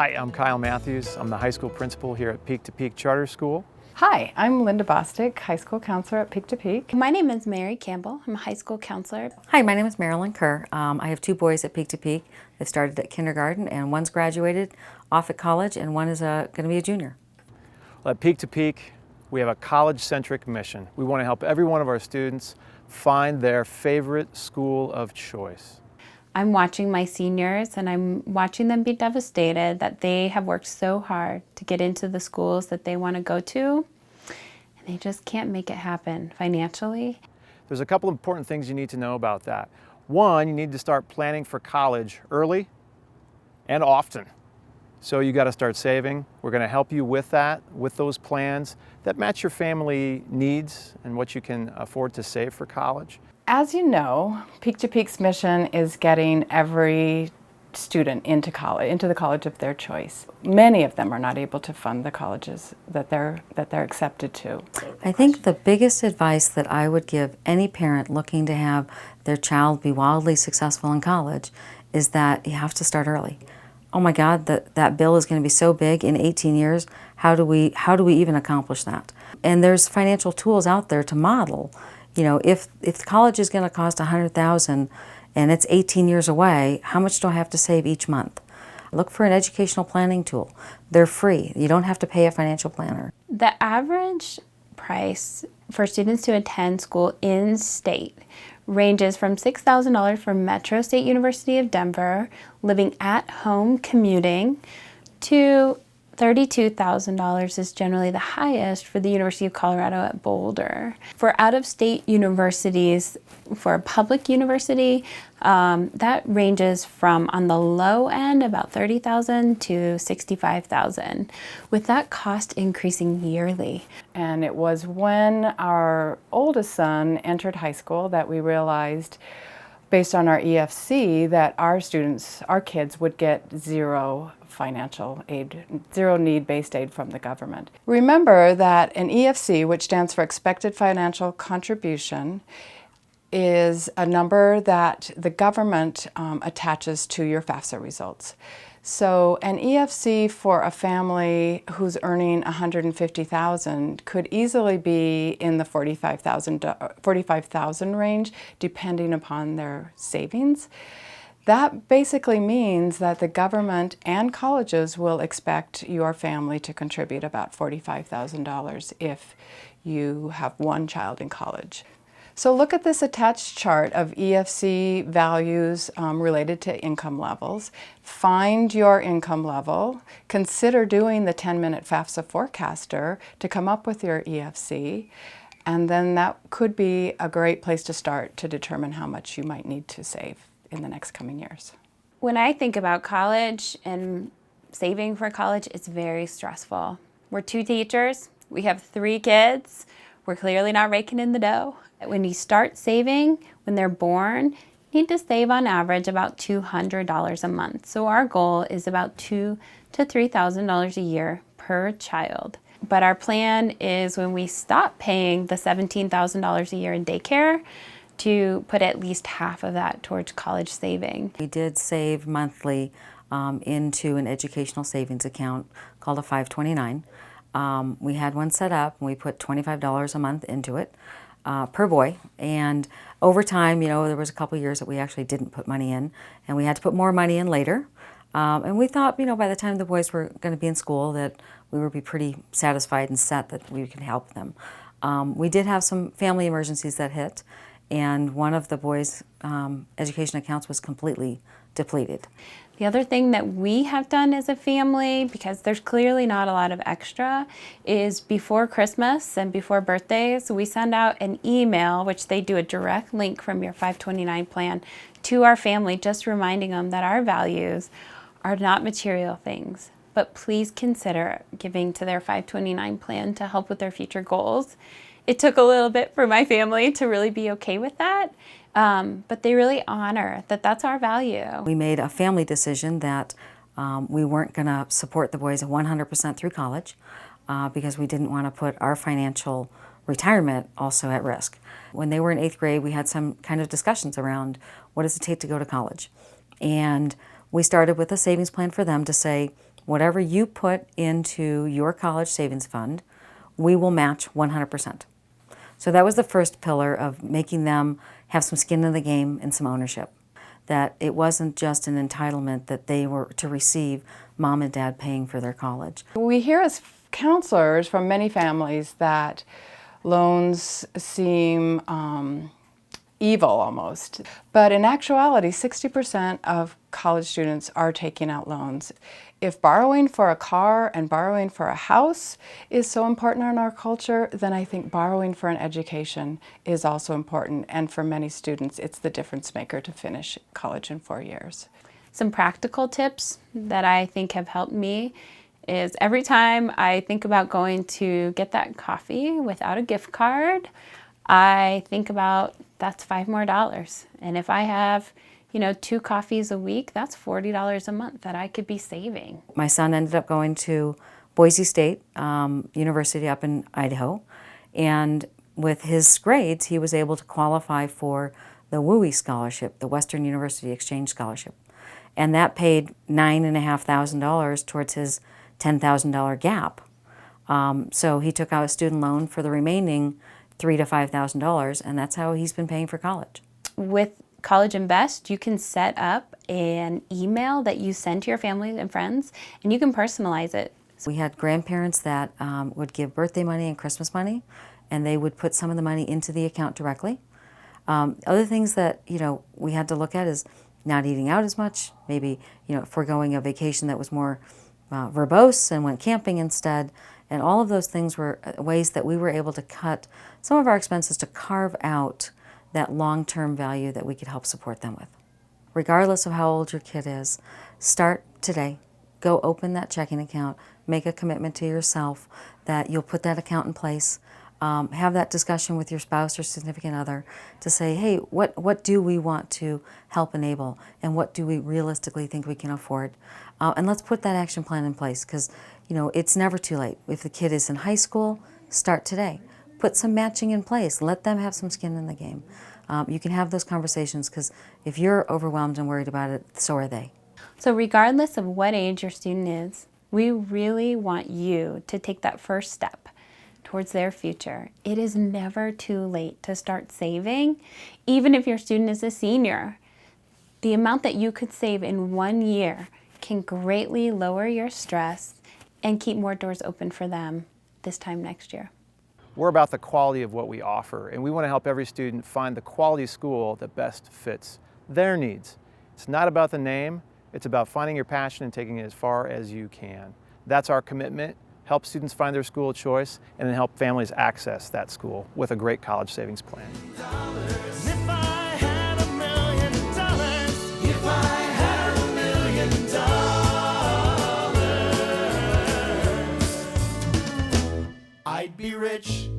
Hi, I'm Kyle Matthews. I'm the high school principal here at Peak to Peak Charter School. Hi, I'm Linda Bostick, high school counselor at Peak to Peak. My name is Mary Campbell. I'm a high school counselor. Hi, my name is Marilyn Kerr. I have two boys at Peak to Peak. They started at kindergarten, and one's graduated off at college, and one is going to be a junior. Well, at Peak to Peak, we have a college-centric mission. We want to help every one of our students find their favorite school of choice. I'm watching my seniors and I'm watching them be devastated that they have worked so hard to get into the schools that they want to go to, and they just can't make it happen financially. There's a couple important things you need to know about that. One, you need to start planning for college early and often. So you got to start saving. We're going to help you with that, with those plans that match your family needs and what you can afford to save for college. As you know, Peak to Peak's mission is getting every student into college, into the college of their choice. Many of them are not able to fund the colleges that they're accepted to. I think the biggest advice that I would give any parent looking to have their child be wildly successful in college is that you have to start early. Oh my God, that bill is going to be so big in 18 years. How do we even accomplish that? And there's financial tools out there to model. You know, if college is going to cost $100,000 and it's 18 years away, how much do I have to save each month? Look for an educational planning tool. They're free. You don't have to pay a financial planner. The average price for students to attend school in state ranges from $6,000 for Metro State University of Denver, living at home commuting, to $32,000 is generally the highest for the University of Colorado at Boulder. For out-of-state universities, for a public university, that ranges from, on the low end, about $30,000 to $65,000, with that cost increasing yearly. And it was when our oldest son entered high school that we realized, based on our EFC, that our kids would get zero financial aid, zero need-based aid from the government. Remember that an EFC, which stands for Expected Financial Contribution, is a number that the government attaches to your FAFSA results. So an EFC for a family who's earning $150,000 could easily be in the $45,000 range, depending upon their savings. That basically means that the government and colleges will expect your family to contribute about $45,000 if you have one child in college. So look at this attached chart of EFC values related to income levels. Find your income level. Consider doing the 10-minute FAFSA forecaster to come up with your EFC. And then that could be a great place to start to determine how much you might need to save in the next coming years. When I think about college and saving for college, it's very stressful. We're two teachers, we have 3 kids, we're clearly not raking in the dough. When you start saving, when they're born, you need to save on average about $200 a month. So our goal is about $2,000 to $3,000 a year per child. But our plan is, when we stop paying the $17,000 a year in daycare, to put at least half of that towards college saving. We did save monthly into an educational savings account called a 529. We had one set up, and we put $25 a month into it per boy. And over time, you know, there was a couple years that we actually didn't put money in, and we had to put more money in later. And we thought, you know, by the time the boys were going to be in school, that we would be pretty satisfied and set that we could help them. We did have some family emergencies that hit, and one of the boys' education accounts was completely depleted. The other thing that we have done as a family, because there's clearly not a lot of extra, is before Christmas and before birthdays, we send out an email, which they do a direct link from your 529 plan, to our family, just reminding them that our values are not material things, but please consider giving to their 529 plan to help with their future goals. It took a little bit for my family to really be okay with that, but they really honor that that's our value. We made a family decision that we weren't going to support the boys 100% through college because we didn't want to put our financial retirement also at risk. When they were in 8th grade, we had some kind of discussions around what does it take to go to college. And we started with a savings plan for them to say, Whatever you put into your college savings fund, we will match 100%. So that was the first pillar of making them have some skin in the game and some ownership. That it wasn't just an entitlement that they were to receive mom and dad paying for their college. We hear as counselors from many families that loans seem evil almost. But in actuality, 60% of college students are taking out loans. If borrowing for a car and borrowing for a house is so important in our culture, then I think borrowing for an education is also important. And for many students, it's the difference maker to finish college in 4 years. Some practical tips that I think have helped me is every time I think about going to get that coffee without a gift card, I think about that's $5 more. And if I have, 2 coffees a week, that's $40 a month that I could be saving. My son ended up going to Boise State University up in Idaho, and with his grades, he was able to qualify for the WUI scholarship, the Western University Exchange Scholarship. And that paid $9,500 towards his $10,000 gap. So he took out a student loan for the remaining $3,000 to $5,000, and that's how he's been paying for college. With College Invest, you can set up an email that you send to your family and friends, and you can personalize it. We had grandparents that would give birthday money and Christmas money, and they would put some of the money into the account directly. Other things that we had to look at is not eating out as much, maybe foregoing a vacation that was more verbose and went camping instead. And all of those things were ways that we were able to cut some of our expenses to carve out that long-term value that we could help support them with. Regardless of how old your kid is, start today. Go open that checking account. Make a commitment to yourself that you'll put that account in place. Have that discussion with your spouse or significant other to say, hey, what do we want to help enable, and what do we realistically think we can afford? And let's put that action plan in place, because it's never too late. If the kid is in high school, start today. Put some matching in place. Let them have some skin in the game. You can have those conversations, because if you're overwhelmed and worried about it, so are they. So regardless of what age your student is, we really want you to take that first step towards their future. It is never too late to start saving, even if your student is a senior. The amount that you could save in 1 year can greatly lower your stress and keep more doors open for them this time next year. We're about the quality of what we offer, and we want to help every student find the quality school that best fits their needs. It's not about the name, it's about finding your passion and taking it as far as you can. That's our commitment. Help students find their school of choice, and then help families access that school with a great college savings plan. If I had $1 million, if I had $1 million, I'd be rich.